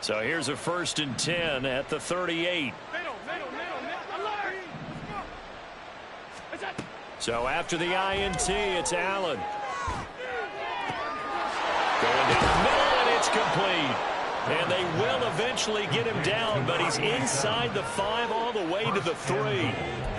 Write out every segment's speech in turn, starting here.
So here's a 1st and 10 at the 38. So after the INT, it's Allen. Going down the middle, and it's complete. And they will eventually get him down, but he's inside the 5 all the way to the 3.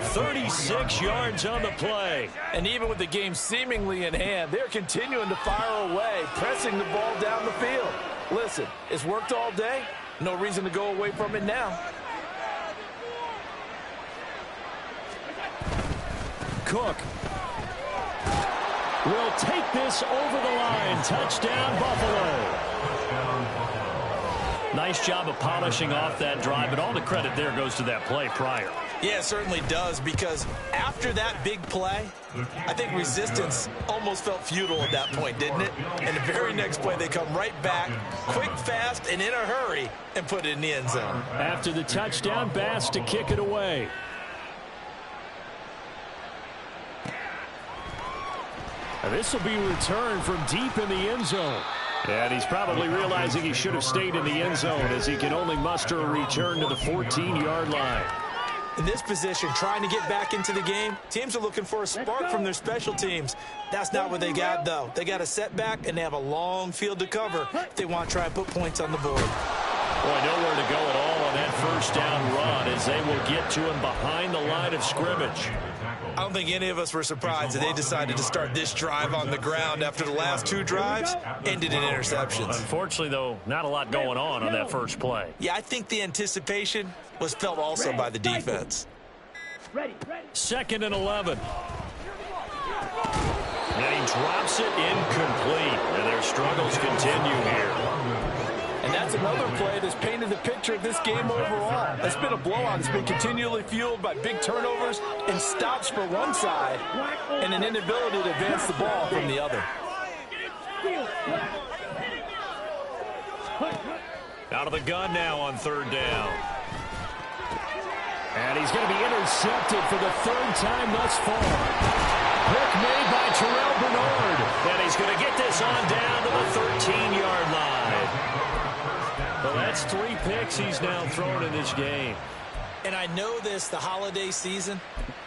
36 yards on the play. And even with the game seemingly in hand, they're continuing to fire away, pressing the ball down the field. Listen, it's worked all day. No reason to go away from it now. Cook will take this over the line. Touchdown, Buffalo. Nice job of polishing off that drive, but all the credit there goes to that play prior. Yeah, it certainly does, because after that big play, I think resistance almost felt futile at that point, didn't it? And the very next play, they come right back, quick, fast, and in a hurry, and put it in the end zone. After the touchdown, Bass to kick it away. And this will be returned from deep in the end zone. And he's probably realizing he should have stayed in the end zone as he can only muster a return to the 14-yard line. In this position, trying to get back into the game, teams are looking for a spark from their special teams. That's not what they got, though. They got a setback, and they have a long field to cover if they want to try and put points on the board. Boy, nowhere to go at all on that first down run as they will get to him behind the line of scrimmage. I don't think any of us were surprised that they decided to start this drive on the ground after the last 2 drives ended in interceptions. Unfortunately, though, not a lot going on that first play. Yeah, I think the anticipation was felt also by the defense. 2nd and 11. And he drops it incomplete. And their struggles continue here. And that's another play that's painted the picture of this game overall. It's been a blowout. It's been continually fueled by big turnovers and stops for one side and an inability to advance the ball from the other. Out of the gun now on 3rd down. And he's going to be intercepted for the 3rd time thus far. Pick made by Terrell Bernard. And he's going to get this on down to the 13-yard line. Well, that's 3 picks he's now thrown in this game. And I know this, the holiday season,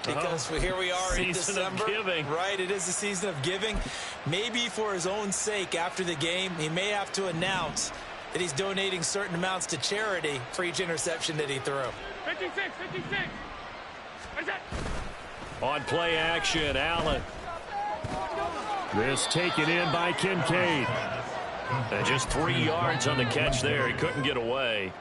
because here we are in December. Season of giving. Right, it is the season of giving. Maybe for his own sake after the game, he may have to announce that he's donating certain amounts to charity for each interception that he threw. 56. Where's that? On play action, Allen. This taken in by Kincaid. And just 3 yards on the catch there. He couldn't get away.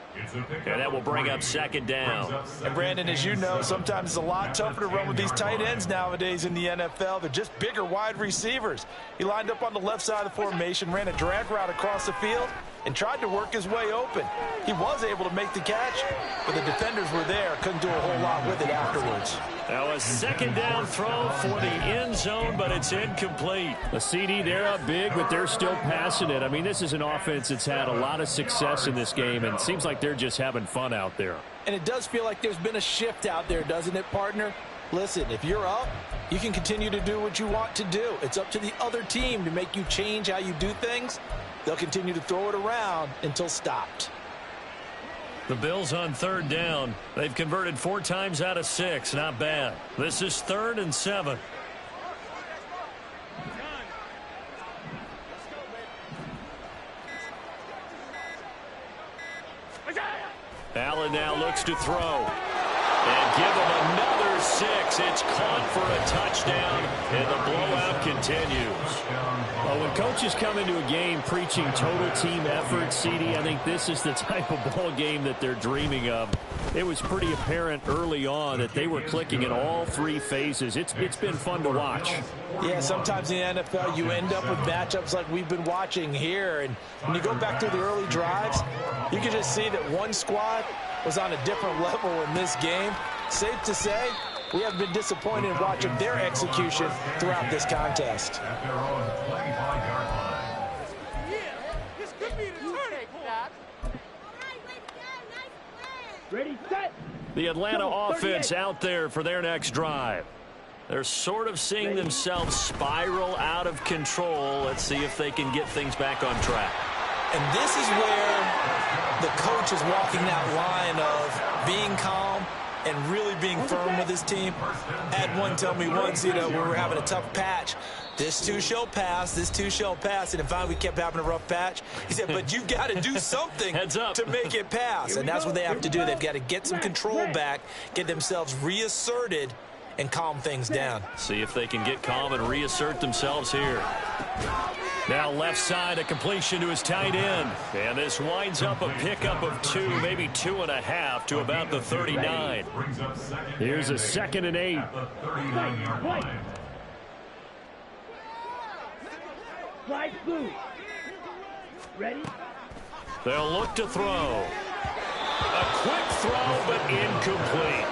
And that will bring up 2nd down. And Brandon, as you know, sometimes it's a lot tougher to run with these tight ends nowadays in the NFL. They're just bigger wide receivers. He lined up on the left side of the formation, ran a drag route across the field, and tried to work his way open. He was able to make the catch, but the defenders were there. Couldn't do a whole lot with it afterwards. Now a 2nd down throw for the end zone, but it's incomplete. A CD, they're up big, but they're still passing it. I mean, this is an offense that's had a lot of success in this game, and it seems like they're just having fun out there. And it does feel like there's been a shift out there, doesn't it, partner? Listen, if you're up, you can continue to do what you want to do. It's up to the other team to make you change how you do things. They'll continue to throw it around until stopped. The Bills on 3rd down. They've converted 4 times out of 6. Not bad. This is 3rd and 7. Allen now looks to throw. And give him another 6. It's caught for a touchdown, and the blowout continues. Well, when coaches come into a game preaching total team effort, CD, I think this is the type of ball game that they're dreaming of. It was pretty apparent early on that they were clicking in all 3 phases. It's been fun to watch. Yeah, sometimes in the NFL you end up with matchups like we've been watching here. And when you go back to the early drives, you can just see that one squad was on a different level in this game. Safe to say, we have been disappointed in watching their execution throughout this contest. Ready, set. The Atlanta offense out there for their next drive. They're sort of seeing themselves spiral out of control. Let's see if they can get things back on track. And this is where the coach is walking that line of being calm and really being firm with his team. I had one tell me once, when we were having a tough patch, this too shall pass, this too shall pass. And if finally we kept having a rough patch, he said, but you've got to do something to make it pass. And that's what they have to do. They've got to get some control back, get themselves reasserted, and calm things down. See if they can get calm and reassert themselves here. Now left side, a completion to his tight end. And this winds up a pickup of 2, maybe 2.5 to about the 39. Here's a 2nd and 8. Slide blue. Ready? They'll look to throw. A quick throw, but incomplete.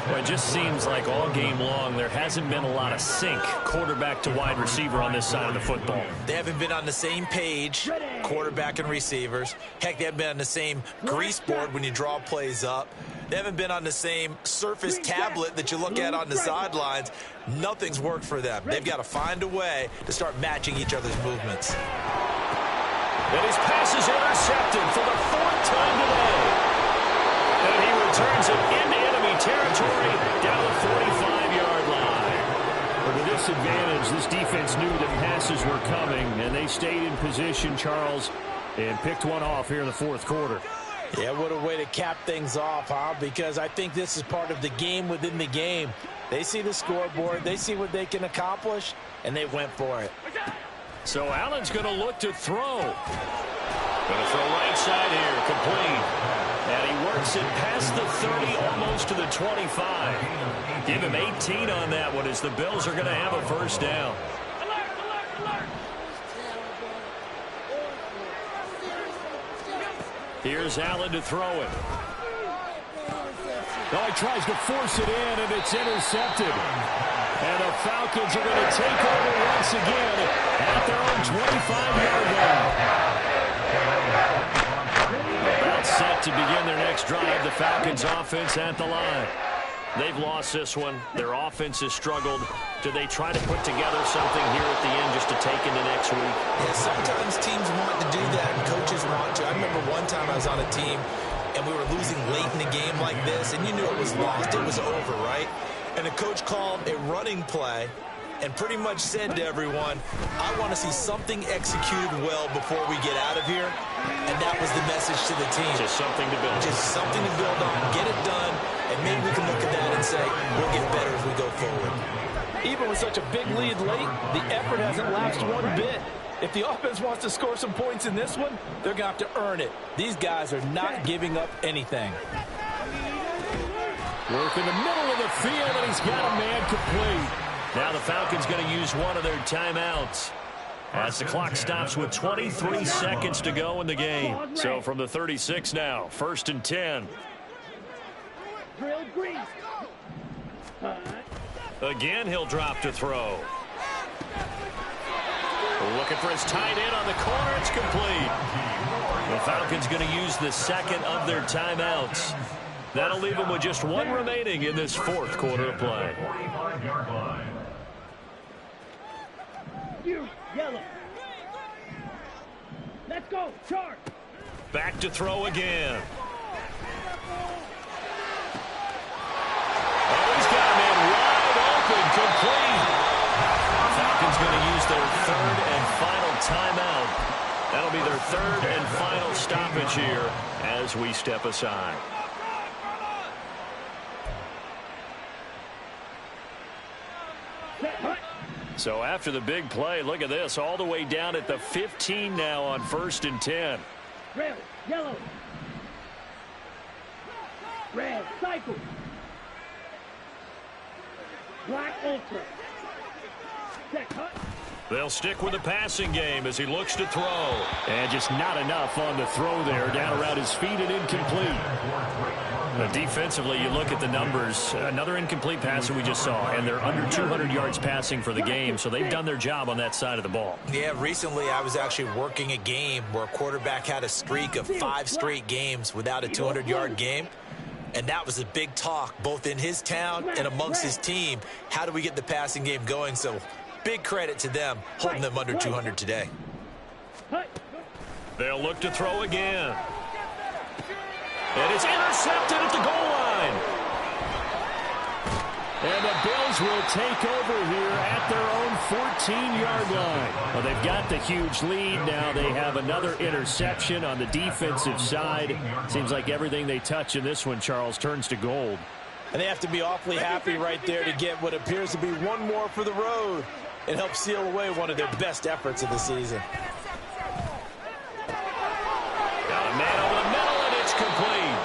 Well, it just seems like all game long there hasn't been a lot of sync quarterback to wide receiver on this side of the football. They haven't been on the same page, quarterback and receivers. Heck, they haven't been on the same grease board when you draw plays up. They haven't been on the same Surface tablet that you look at on the sidelines. Nothing's worked for them. They've got to find a way to start matching each other's movements. And his pass is intercepted for the 4th time today. And he returns it into enemy territory down the 45-yard line. But with this advantage, this defense knew that passes were coming, and they stayed in position, Charles, and picked one off here in the 4th quarter. Yeah, what a way to cap things off, huh? Because I think this is part of the game within the game. They see the scoreboard, they see what they can accomplish, and they went for it. So Allen's going to look to throw. Going to throw right side here, complete. And he works it past the 30, almost to the 25. Give him 18 on that one as the Bills are going to have a first down. Here's Allen to throw it. Oh, he tries to force it in, and it's intercepted. And the Falcons are going to take over once again at their own 25-yard line. About set to begin their next drive, the Falcons offense at the line. They've lost this one. Their offense has struggled. Do they try to put together something here at the end just to take into next week? Yeah, sometimes teams want to do that, and coaches want to. I remember one time I was on a team, and we were losing late in the game like this, and you knew it was lost. It was over, right? And the coach called a running play and pretty much said to everyone, I want to see something executed well before we get out of here. And that was the message to the team. Just something to build. Just something to build on, get it done, and maybe we can look at that and say, we'll get better as we go forward. Even with such a big lead late, the effort hasn't lapsed one bit. If the offense wants to score some points in this one, they're going to have to earn it. These guys are not giving up anything. Work in the middle of the field, and he's got a man complete. Now the Falcons going to use one of their timeouts as the clock stops with 23 seconds to go in the game. So from the 36 now, 1st and 10. Again, he'll drop to throw. Looking for his tight end on the corner. It's complete. The Falcons going to use the 2nd of their timeouts. That'll leave them with just one remaining in this 4th quarter of play. Yellow. Let's go. Charge. Back to throw again. Oh, he's got a man wide open, complete. Falcons going to use their 3rd and final timeout. That'll be their 3rd and final stoppage here as we step aside. So after the big play, look at this, all the way down at the 15 now on 1st and 10. Red, yellow. Red, cycle. Black, ultra. Set, cut. They'll stick with the passing game as he looks to throw. And just not enough on the throw there, down around his feet and incomplete. But defensively, you look at the numbers, another incomplete pass that we just saw, and they're under 200 yards passing for the game, so they've done their job on that side of the ball. Yeah, recently I was actually working a game where a quarterback had a streak of 5 straight games without a 200-yard game, and that was a big talk both in his town and amongst his team. How do we get the passing game going? So big credit to them holding them under 200 today. They'll look to throw again. And it's intercepted at the goal line. And the Bills will take over here at their own 14-yard line. Well, they've got the huge lead. Now they have another interception on the defensive side. Seems like everything they touch in this one, Charles, turns to gold. And they have to be awfully happy right there to get what appears to be one more for the road. It helps seal away one of their best efforts of the season. Got a man over the middle, and it's complete.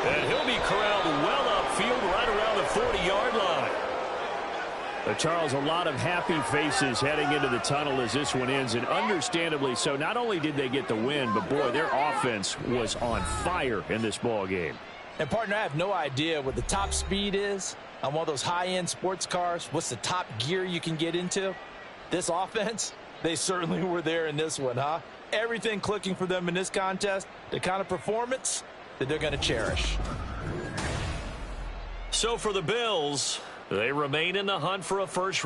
And he'll be corralled well upfield right around the 40-yard line. Charles, a lot of happy faces heading into the tunnel as this one ends, and understandably so. Not only did they get the win, but, boy, their offense was on fire in this ball game. And, partner, I have no idea what the top speed is on one of those high-end sports cars. What's the top gear you can get into? This offense, they certainly were there in this one, huh? Everything clicking for them in this contest, the kind of performance that they're going to cherish. So for the Bills, they remain in the hunt for a first round.